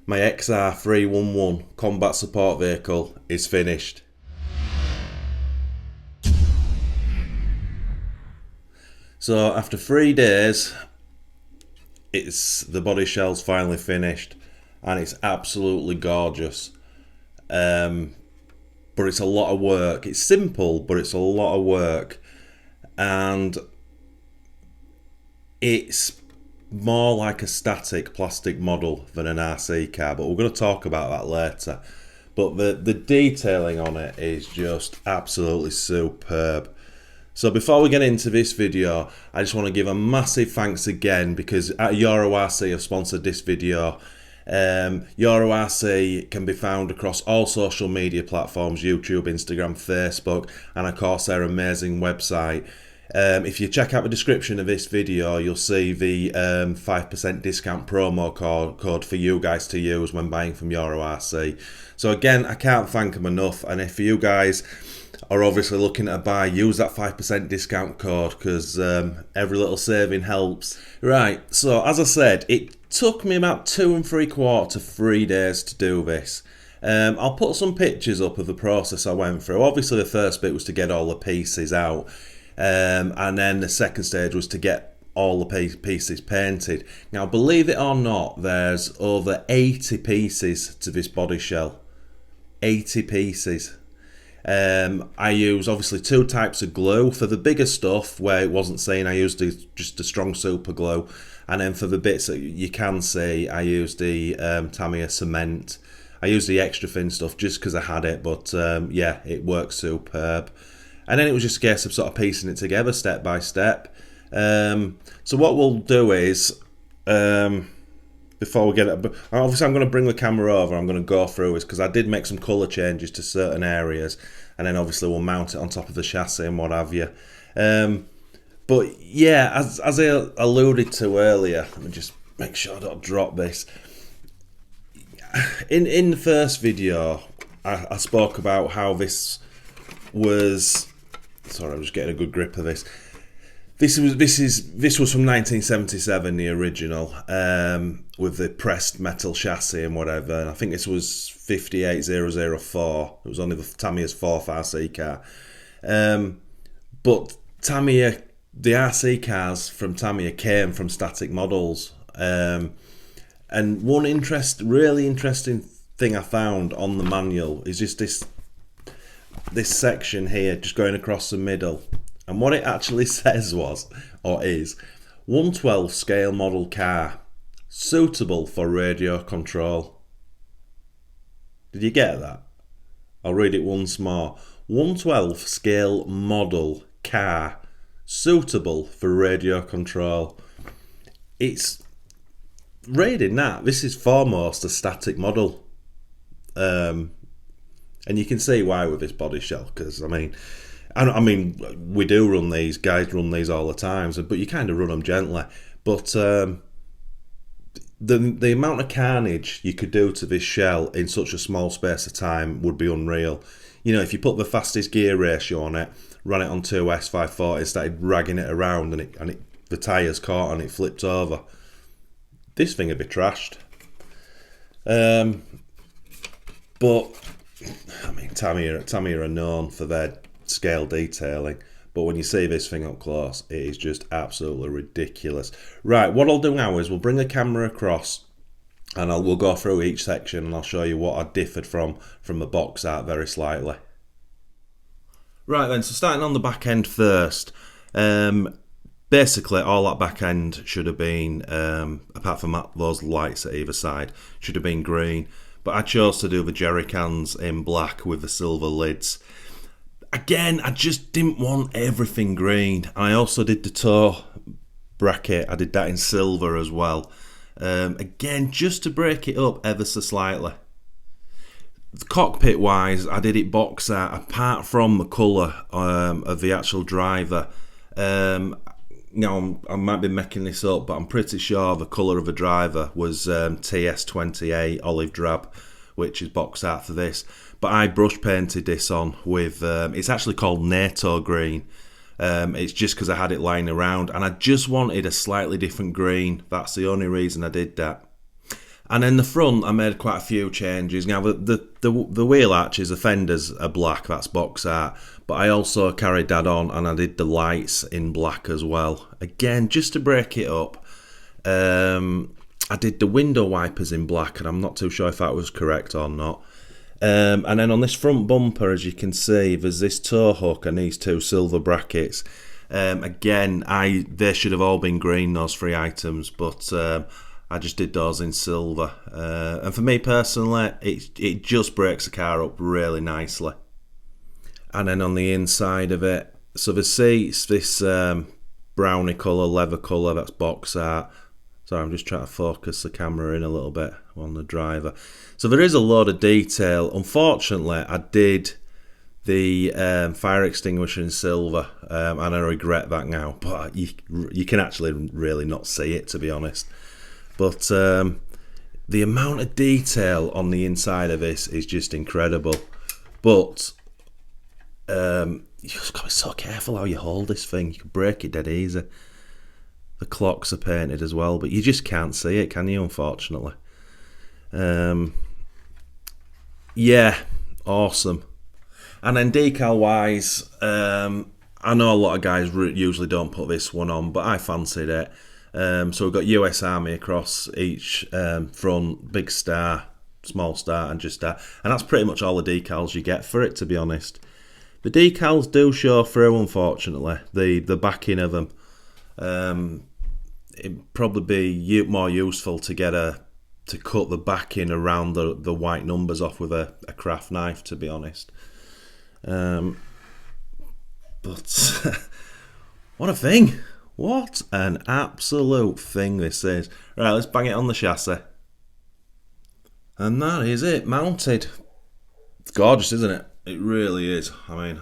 My XR311 combat support vehicle is finished. So after 3 days, the body shell's finally finished, and it's absolutely gorgeous. But it's a lot of work. It's simple, but it's a lot of work, and it's more like a static plastic model than an RC car, but we're going to talk about that later. But the detailing on it is just absolutely superb. So before we get into this video, I just want to give a massive thanks again, because Euro RC have sponsored this video. Euro RC can be found across all social media platforms: YouTube, Instagram, Facebook, and of course their amazing website. If you check out the description of this video, you'll see the 5% discount promo code for you guys to use when buying from Euro RC. So again, I can't thank them enough, and if you guys are obviously looking to buy, use that 5% discount code, because every little saving helps. Right, so as I said, it took me about 2 3/4 to 3 days to do this. I'll put some pictures up of the process I went through. Obviously the first bit was to get all the pieces out. And then the second stage was to get all the pieces painted. Now, believe it or not, there's over 80 pieces to this body shell. 80 pieces. I use obviously 2 types of glue. For the bigger stuff where it wasn't seen, I used just a strong super glue. And then for the bits that you can see, I used the Tamiya cement. I used the extra thin stuff just because I had it, but yeah, it works superb. And then it was just a case of sort of piecing it together step by step. So what we'll do is, before we get it, obviously I'm going to bring the camera over, I'm going to go through this, because I did make some colour changes to certain areas, and then obviously we'll mount it on top of the chassis and what have you. But yeah, as I alluded to earlier, let me just make sure I don't drop this. In the first video, I spoke about how this was... Sorry, I'm just getting a good grip of this. This was from 1977, the original, with the pressed metal chassis and whatever. And I think this was 58004. It was only the Tamiya's 4th RC car. But Tamiya, the RC cars from Tamiya came from static models. And one really interesting thing I found on the manual is just this section here, just going across the middle, and what it actually says is 1/12 scale model car, suitable for radio control. Did you get that? I'll read it once more. 1/12 scale model car, suitable for radio control. It's reading that this is foremost a static model. And you can see why with this body shell, because I mean, we do run these, guys run these all the time, but you kind of run them gently. But the amount of carnage you could do to this shell in such a small space of time would be unreal. You know, if you put the fastest gear ratio on it, ran it on 2S540, started dragging it around, and the tyres caught and it flipped over, this thing would be trashed. But I mean, Tamiya are known for their scale detailing, but when you see this thing up close, it is just absolutely ridiculous. Right, what I'll do now is we'll bring the camera across, and we'll go through each section, and I'll show you what I differed from the box art very slightly. Right then, so starting on the back end first. Basically, all that back end should have been, apart from those lights at either side, should have been green. But I chose to do the jerry cans in black with the silver lids. Again, I just didn't want everything green. I also did the toe bracket. I did that in silver as well. Again, just to break it up ever so slightly. Cockpit wise, I did it box art, apart from the colour of the actual driver. Now, I might be making this up, but I'm pretty sure the colour of the driver was TS28 olive drab, which is box art for this. But I brush painted this on with, it's actually called NATO green. It's just because I had it lying around, and I just wanted a slightly different green. That's the only reason I did that. And then the front, I made quite a few changes. Now, the wheel arches, the fenders are black, that's box art. But I also carried that on and I did the lights in black as well. Again, just to break it up, I did the window wipers in black, and I'm not too sure if that was correct or not. And then on this front bumper, as you can see, there's this tow hook and these two silver brackets. Again, they should have all been green, those three items, but I just did those in silver. And for me personally, it just breaks the car up really nicely. And then on the inside of it, so the seats, this brownie colour, leather colour, that's box art. Sorry, I'm just trying to focus the camera in a little bit on the driver. So there is a lot of detail. Unfortunately, I did the fire extinguisher in silver, and I regret that now. But you can actually really not see it, to be honest. But the amount of detail on the inside of this is just incredible. But you just got to be so careful how you hold this thing. You can break it dead easy. The clocks are painted as well, but you just can't see it, can you, unfortunately? Yeah, awesome. And then decal-wise, I know a lot of guys usually don't put this one on, but I fancied it. So we've got US Army across each front, big star, small star, and just star. And that's pretty much all the decals you get for it, to be honest. The decals do show through, unfortunately, the backing of them. It'd probably be more useful to get to cut the backing around the white numbers off with a craft knife, to be honest. But what a thing! What an absolute thing this is. Right, let's bang it on the chassis. And that is it, mounted. It's gorgeous, isn't it? It really is. I mean,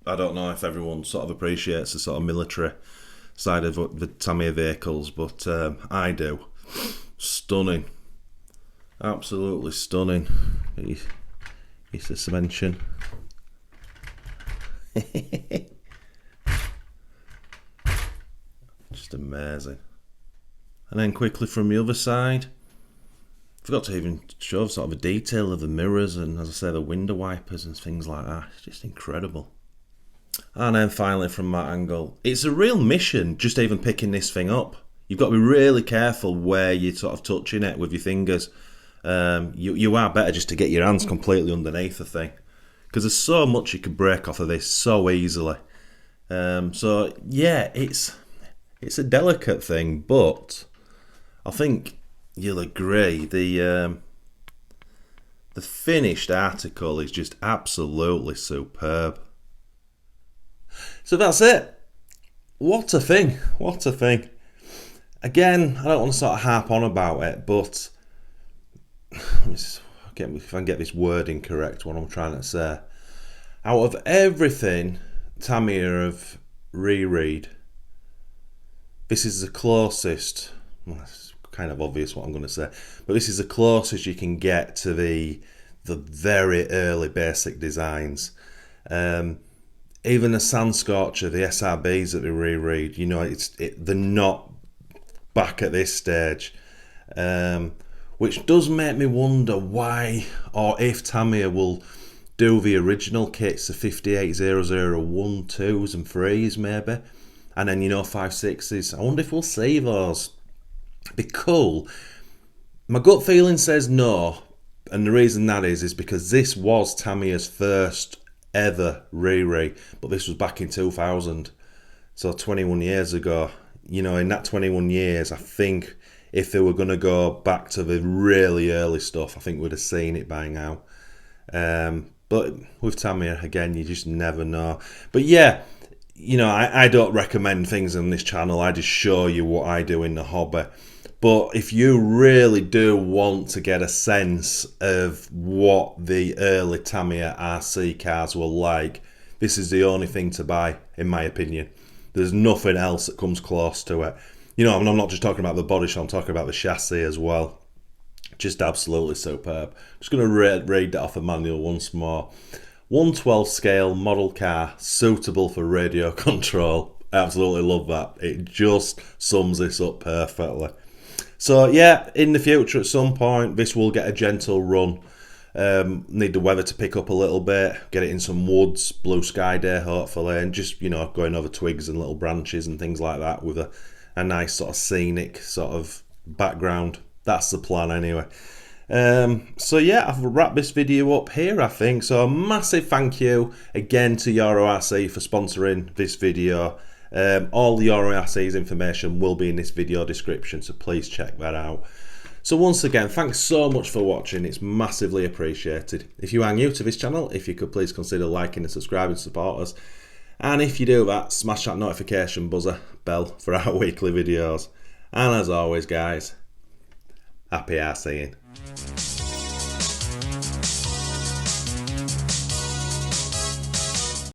I don't know if everyone sort of appreciates the sort of military side of the Tamiya vehicles, but I do. Stunning. Absolutely stunning. It's the suspension. Just amazing. And then quickly from the other side, forgot to even show sort of a detail of the mirrors and, as I say, the window wipers and things like that. It's just incredible. And then finally from that angle, it's a real mission just even picking this thing up. You've got to be really careful where you're sort of touching it with your fingers. You are better just to get your hands completely underneath the thing, because there's so much you could break off of this so easily. So yeah, it's a delicate thing, but I think you'll agree the finished article is just absolutely superb. So that's it. What a thing. What a thing. Again, I don't want to sort of harp on about it, but let me see if I can get this wording correct, what I'm trying to say. Out of everything Tamiya have reread, this is the closest, well, it's kind of obvious what I'm going to say, but this is the closest you can get to the very early basic designs. Even the Sand Scorcher, the SRBs that we reread, you know, they're not back at this stage, which does make me wonder why, or if Tamiya will do the original kits, the 5800 2s and 3s maybe, and then, you know, 5.6s. I wonder if we'll see those. It'd be cool. My gut feeling says no, and the reason that is because this was Tamiya's first ever re-re, but this was back in 2000, so 21 years ago. You know, in that 21 years, I think if they were going to go back to the really early stuff, I think we'd have seen it by now. But with Tamiya, again, you just never know. But yeah, you know, I don't recommend things on this channel. I just show you what I do in the hobby. But if you really do want to get a sense of what the early Tamiya RC cars were like, this is the only thing to buy, in my opinion. There's nothing else that comes close to it. You know, and I'm not just talking about the body shop, I'm talking about the chassis as well. Just absolutely superb. Just going to read that off the manual once more. 1/12 scale model car, suitable for radio control. Absolutely love that. It just sums this up perfectly. So yeah, in the future at some point, this will get a gentle run. Need the weather to pick up a little bit, get it in some woods, blue sky day hopefully, and just, you know, going over twigs and little branches and things like that with a nice sort of scenic sort of background. That's the plan anyway. So yeah, I've wrapped this video up here, I think. So a massive thank you again to EuroRC for sponsoring this video. All the EuroRC's information will be in this video description, so please check that out. So once again, thanks so much for watching, it's massively appreciated. If you are new to this channel, if you could please consider liking and subscribing to support us. And if you do that, smash that notification bell for our weekly videos. And as always guys, happy RCing.